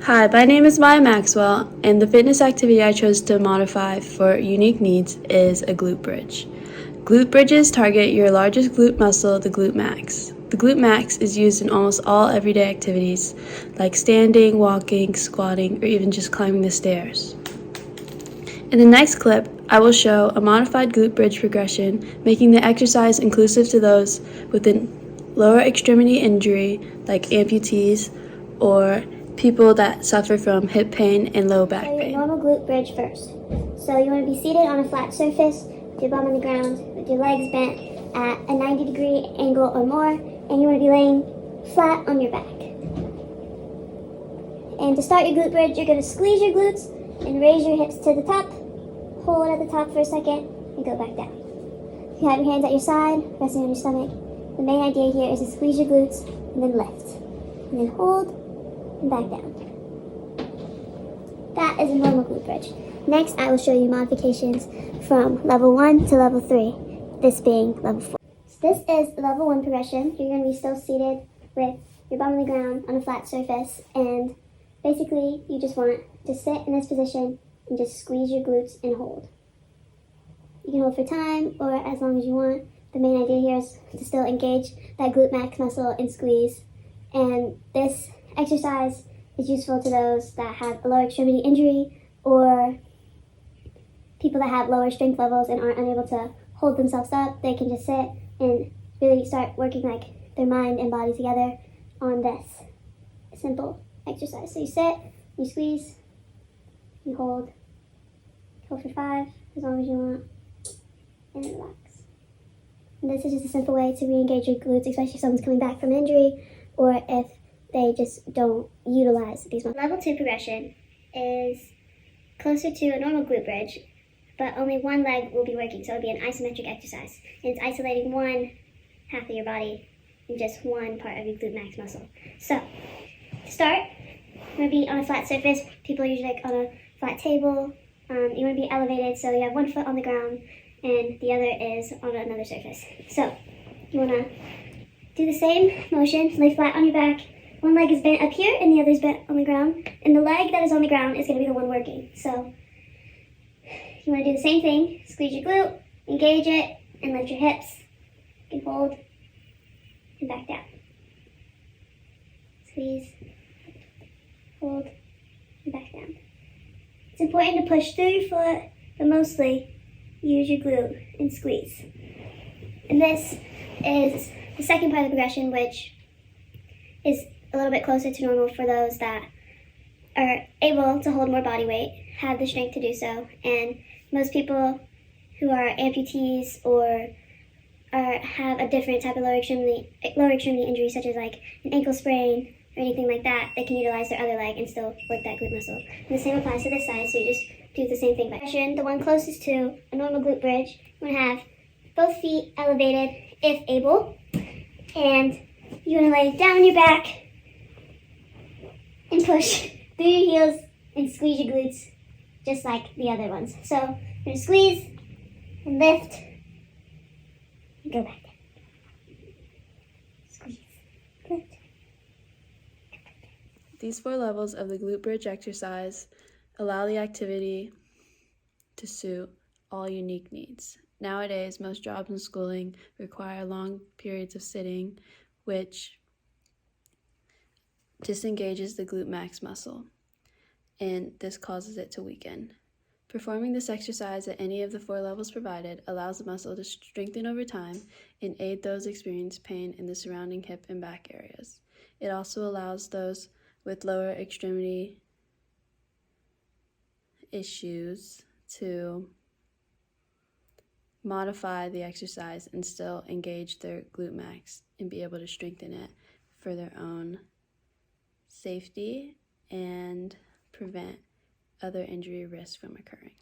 Hi, my name is Maya Maxwell, and the fitness activity I chose to modify for unique needs is a glute bridge. Glute bridges target your largest glute muscle, the glute max. The glute max is used in almost all everyday activities, like standing, walking, squatting, or even just climbing the stairs. In the next clip, I will show a modified glute bridge progression, making the exercise inclusive to those with a lower extremity injury, like amputees, or people that suffer from hip pain and low back pain. Your normal glute bridge first. So you want to be seated on a flat surface, with your bum on the ground, with your legs bent at a 90-degree angle or more, and you want to be laying flat on your back. And to start your glute bridge, you're going to squeeze your glutes and raise your hips to the top, hold at the top for a second, and go back down. You have your hands at your side, resting on your stomach. The main idea here is to squeeze your glutes and then lift, and then hold and back down. That is a normal glute bridge. Next, I will show you modifications from level 1 to level 3, this being level 4. So this is the level 1 progression. You're going to be still seated with your bum on the ground on a flat surface, and basically you just want to sit in this position and just squeeze your glutes and hold. You can hold for time or as long as you want. The main idea here is to still engage that glute max muscle and squeeze. And this exercise is useful to those that have a lower extremity injury or people that have lower strength levels and aren't unable to hold themselves up. They can just sit and really start working like their mind and body together on this simple exercise. So you sit, you squeeze, you hold for 5 as long as you want, and relax. And this is just a simple way to re-engage your glutes, especially if someone's coming back from an injury or if they just don't utilize these muscles. Level 2 progression is closer to a normal glute bridge, but only one leg will be working, so it'll be an isometric exercise. And it's isolating one half of your body in just one part of your glute max muscle. So, to start, you want to be on a flat surface. People are usually like on a flat table. You want to be elevated, so you have one foot on the ground and the other is on another surface. So, you want to do the same motion, lay flat on your back. One leg is bent up here and the other is bent on the ground. And the leg that is on the ground is going to be the one working. So you want to do the same thing. Squeeze your glute, engage it, and lift your hips. You can hold and back down. Squeeze, hold, and back down. It's important to push through your foot, but mostly use your glute and squeeze. And this is the second part of the progression, which is a little bit closer to normal for those that are able to hold more body weight, have the strength to do so, and most people who are amputees or have a different type of lower extremity injury, such as like an ankle sprain or anything like that, they can utilize their other leg and still work that glute muscle. And the same applies to this side, so you just do the same thing. The one closest to a normal glute bridge, you want to have both feet elevated if able, and you want to lay down on your back and push through your heels and squeeze your glutes just like the other ones. So you're going to squeeze and lift and go back down. Squeeze, lift. These 4 levels of the glute bridge exercise allow the activity to suit all unique needs. Nowadays, most jobs and schooling require long periods of sitting, which disengages the glute max muscle, and this causes it to weaken. Performing this exercise at any of the 4 levels provided allows the muscle to strengthen over time and aid those experiencing pain in the surrounding hip and back areas. It also allows those with lower extremity issues to modify the exercise and still engage their glute max and be able to strengthen it for their own safety and prevent other injury risks from occurring.